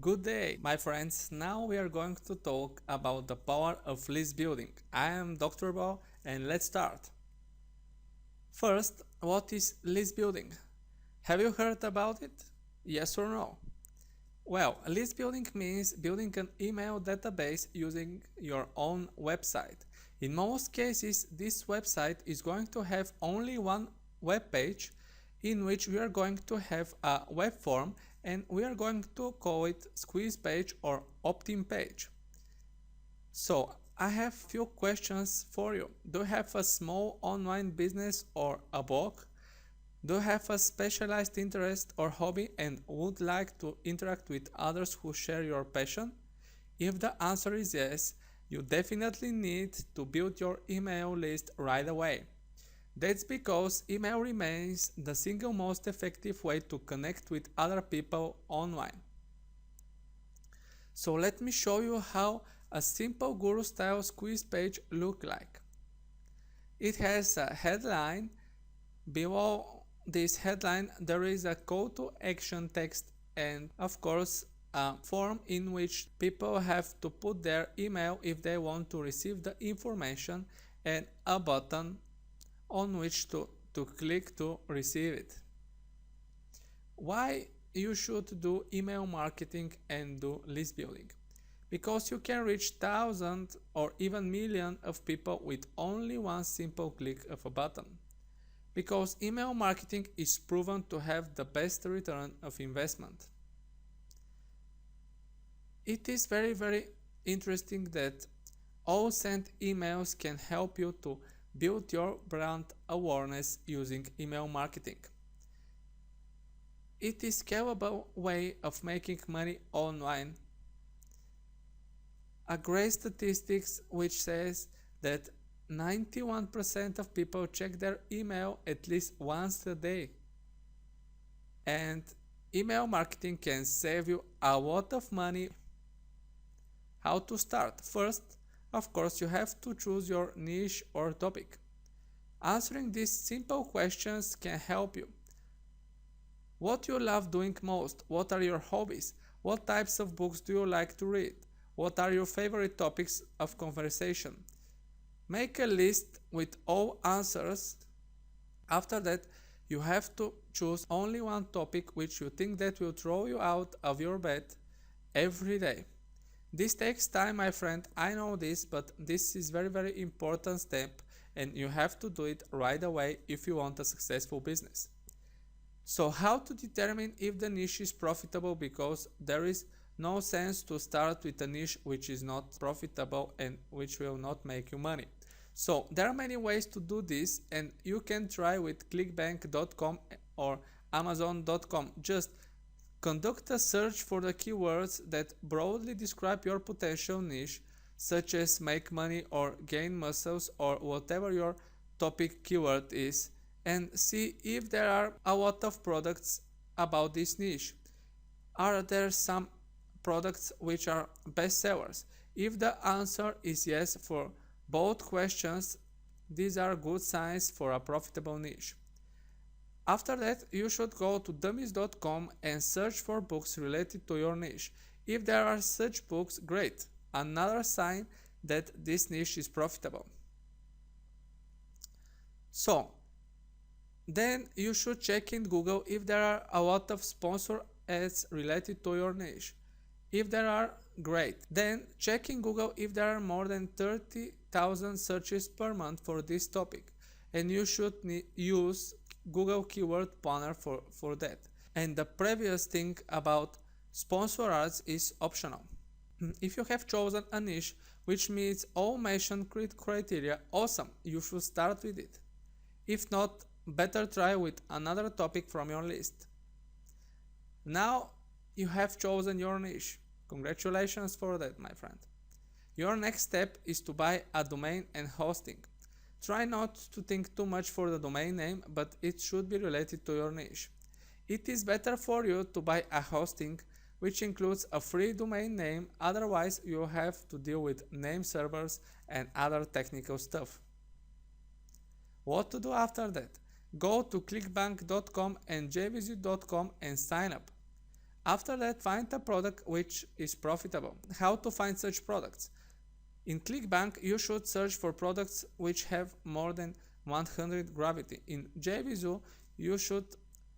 Good day, my friends. Now we are going to talk about the power of list building. I am Dr. Bo and let's start. First, what is list building? Have you heard about it? Yes or no? Well, list building means building an email database using your own website. In most cases, this website is going to have only one web page in which we are going to have a web form and we are going to call it squeeze page or opt-in page. So I have few questions for you. Do you have a small online business or a blog? Do you have a specialized interest or hobby and would like to interact with others who share your passion? If the answer is yes, you definitely need to build your email list right away. That's because email remains the single most effective way to connect with other people online. So let me show you how a simple Guru style squeeze page looks like. It has a headline. Below this headline there is a call to action text and of course a form in which people have to put their email if they want to receive the information and a button on which to click to receive it. Why you should do email marketing and do list building? Because you can reach thousands or even millions of people with only one simple click of a button. Because email marketing is proven to have the best return of investment. It is very interesting that all sent emails can help you to build your brand awareness using email marketing. It is a scalable way of making money online. A great statistics which says that 91% of people check their email at least once a day. And email marketing can save you a lot of money. How to start? First, of course, you have to choose your niche or topic. Answering these simple questions can help you. What you love doing most? What are your hobbies? What types of books do you like to read? What are your favorite topics of conversation? Make a list with all answers. After that, you have to choose only one topic which you think that will throw you out of your bed every day. This takes time, my friend, I know this, but this is very important step and you have to do it right away if you want a successful business. So how to determine if the niche is profitable, because there is no sense to start with a niche which is not profitable and which will not make you money. So there are many ways to do this and you can try with clickbank.com or amazon.com. Just conduct a search for the keywords that broadly describe your potential niche, such as make money or gain muscles or whatever your topic keyword is, and see if there are a lot of products about this niche. Are there some products which are best sellers? If the answer is yes for both questions, these are good signs for a profitable niche. After that, you should go to dummies.com and search for books related to your niche. If there are such books, great. Another sign that this niche is profitable. So, then you should check in Google if there are a lot of sponsor ads related to your niche. If there are, great. Then check in Google if there are more than 30,000 searches per month for this topic, and you should use Google Keyword Planner for that. And the previous thing about sponsor ads is optional. If you have chosen a niche which meets all mentioned criteria, awesome, you should start with it. If not, better try with another topic from your list. Now you have chosen your niche. Congratulations for that, my friend. Your next step is to buy a domain and hosting. Try not to think too much for the domain name, but it should be related to your niche. It is better for you to buy a hosting which includes a free domain name, otherwise you have to deal with name servers and other technical stuff. What to do after that? Go to clickbank.com and jvz.com and sign up. After that, find a product which is profitable. How to find such products? In ClickBank, you should search for products which have more than 100 gravity. In JVZoo, you should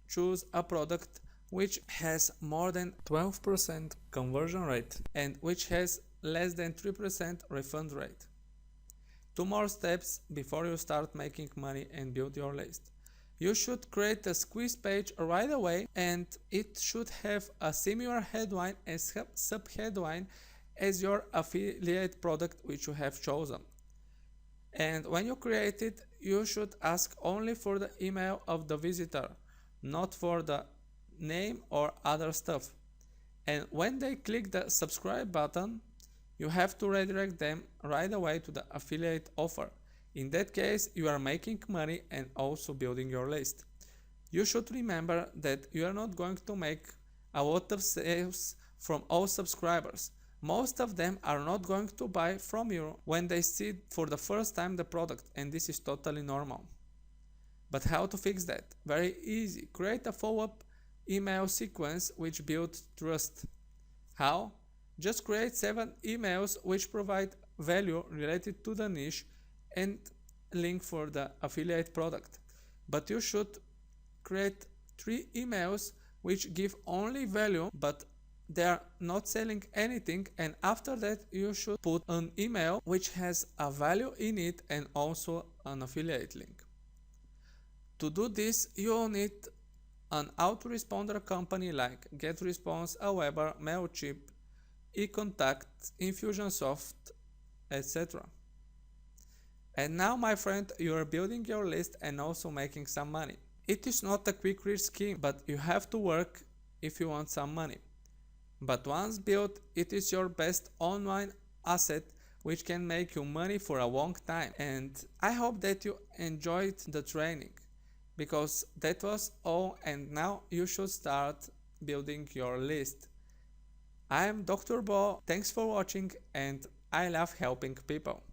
choose a product which has more than 12% conversion rate and which has less than 3% refund rate. 2 more steps before you start making money and build your list. You should create a squeeze page right away, and it should have a similar headline and subheadline as your affiliate product which you have chosen. And when you create it, you should ask only for the email of the visitor, not for the name or other stuff. And when they click the subscribe button, you have to redirect them right away to the affiliate offer. In that case, you are making money and also building your list. You should remember that you are not going to make a lot of sales from all subscribers. Most of them are not going to buy from you when they see for the first time the product, and this is totally normal. But how to fix that? Very easy. Create a follow-up email sequence which builds trust. How? Just create 7 emails which provide value related to the niche and link for the affiliate product. But you should create 3 emails which give only value, but they are not selling anything, and after that you should put an email which has a value in it and also an affiliate link. To do this, you will need an autoresponder company like GetResponse, Aweber, MailChimp, eContact, Infusionsoft, etc. And now, my friend, you are building your list and also making some money. It is not a quick rich scheme, but you have to work if you want some money. But once built, it is your best online asset which can make you money for a long time. And I hope that you enjoyed the training, because that was all, and now you should start building your list. I am Dr. Bo, thanks for watching, and I love helping people.